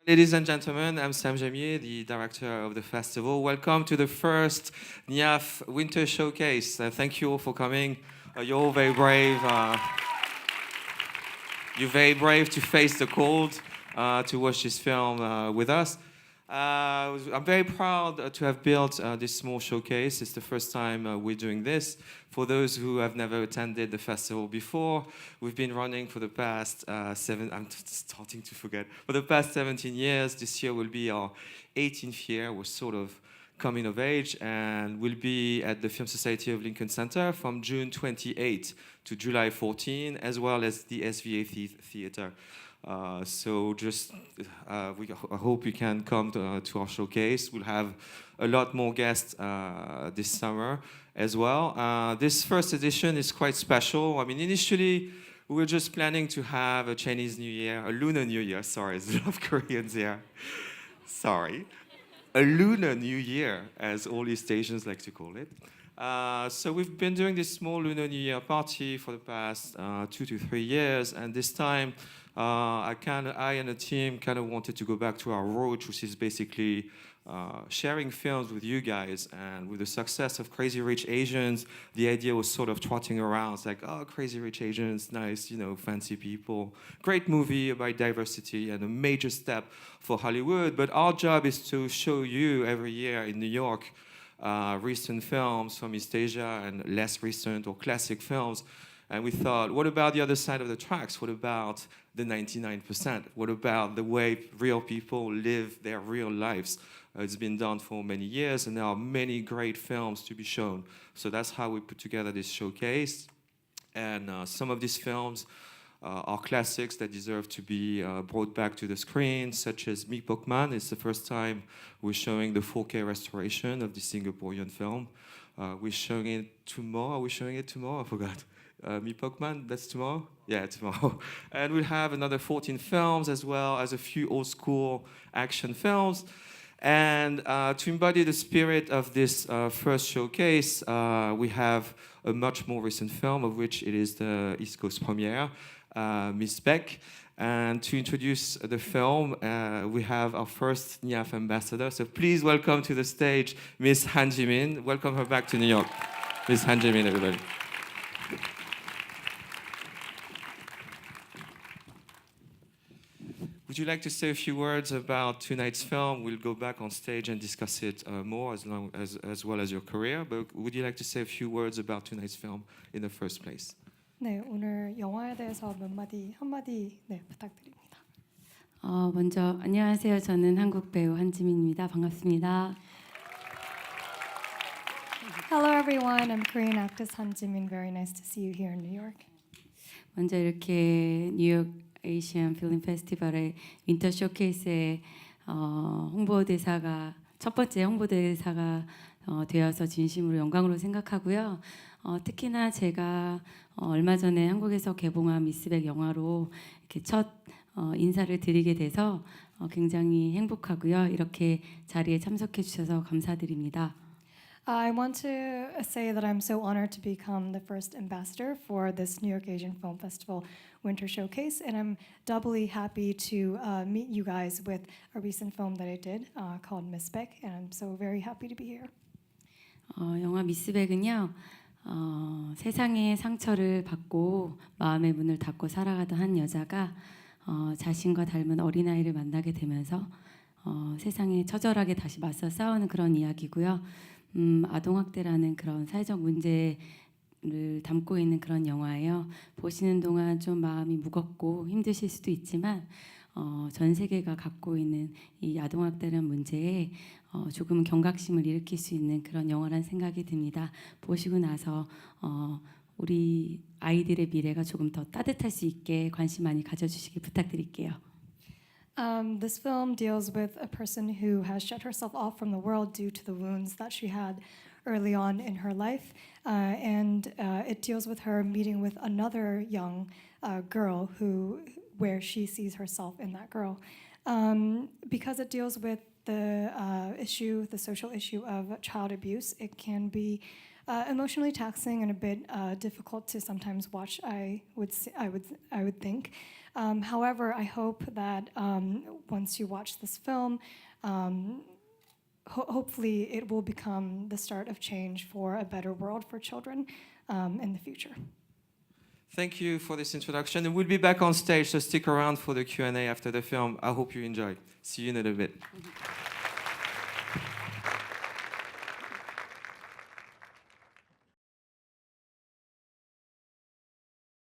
Ladies and gentlemen, I'm Sam Jamier, the director of the festival. Welcome to the first NYAFF Winter Showcase. Thank you all for coming. You're all very brave. You're very brave to face the cold, to watch this film with us. I'm very proud to have built this small showcase. It's the first time we're doing this. For those who have never attended the festival before, we've been running for the past I'm starting to forget. For the past 17 years, this year will be our 18th year. We're sort of coming of age, and we'll be at the Film Society of Lincoln Center from June 28 to July 14, as well as the SVA Theater. I hope you can come to our showcase. We'll have a lot more guests this summer as well. This first edition is quite special. I mean, initially, we were just planning to have a Chinese New Year, a Lunar New Year. Sorry, there's a lot of Koreans here. Sorry. A Lunar New Year, as all East Asians like to call it. So we've been doing this small Lunar New Year party for the past 2 to 3 years, and this time I and the team kind of wanted to go back to our roots, which is basically sharing films with you guys. And with the success of Crazy Rich Asians, the idea was sort of trotting around. It's like, oh, Crazy Rich Asians, nice, fancy people. Great movie about diversity and a major step for Hollywood. But our job is to show you every year in New York recent films from East Asia and less recent or classic films. And we thought, what about the other side of the tracks? What about the 99%? What about the way real people live their real lives? It's been done for many years, and there are many great films to be shown. So that's how we put together this showcase. And some of these films are classics that deserve to be brought back to the screen, such as Mi Pokman. It's the first time we're showing the 4K restoration of the Singaporean film. We're showing it tomorrow. Are we showing it tomorrow? I forgot. Mi Pokman, that's tomorrow? Yeah, tomorrow. And we'll have another 14 films, as well as a few old school action films. And to embody the spirit of this first showcase, we have a much more recent film, of which it is the East Coast premiere, Miss BAEK. And to introduce the film, we have our first NYAFF ambassador. So please welcome to the stage Miss Han Jimin. Welcome her back to New York. Miss Han Jimin, everybody. Would you like to say a few words about tonight's film? We'll go back on stage and discuss it more, as well as your career. But would you like to say a few words about tonight's film in the first place? 네, 오늘 영화에 대해서 한마디 부탁드립니다. 먼저 안녕하세요. 저는 한국 배우 한지민입니다. 반갑습니다. Hello everyone, I'm Korean actress Han Jimin. Very nice to see you here in New York. 먼저 이렇게 뉴욕 에이시안 필름 페스티벌의 윈터 쇼케이스의 홍보대사가 첫 번째 홍보대사가 되어서 진심으로 영광으로 생각하고요. 특히나 제가 얼마 전에 한국에서 개봉한 미스 백 영화로 이렇게 첫 인사를 드리게 돼서 굉장히 행복하고요. 이렇게 자리에 참석해 주셔서 감사드립니다. I want to say that I'm so honored to become the first ambassador for this New York Asian Film Festival Winter Showcase, and I'm doubly happy to meet you guys with a recent film that I did called Miss BAEK, and I'm so very happy to be here. 영화 미스 백은요. 세상의 상처를 받고 마음의 문을 닫고 살아가던 한 여자가 자신과 닮은 어린아이를 만나게 되면서 세상에 처절하게 다시 맞서 싸우는 그런 이야기고요. 아동학대라는 그런 사회적 문제를 담고 있는 그런 영화예요. 보시는 동안 좀 마음이 무겁고 힘드실 수도 있지만 전 세계가 갖고 있는 이 아동학대라는 문제에 조금은 경각심을 일으킬 수 있는 그런 영화라는 생각이 듭니다. 보시고 나서 우리 아이들의 미래가 조금 더 따뜻할 수 있게 관심 많이 가져주시길 부탁드릴게요. This film deals with a person who has shut herself off from the world due to the wounds that she had early on in her life, and it deals with her meeting with another young girl where she sees herself in that girl. Because it deals with the social issue of child abuse, it can be emotionally taxing and a bit difficult to sometimes watch. I would think. However, I hope that once you watch this film, hopefully it will become the start of change for a better world for children in the future. Thank you for this introduction, and we'll be back on stage, so stick around for the Q&A after the film. I hope you enjoy. See you in a little bit.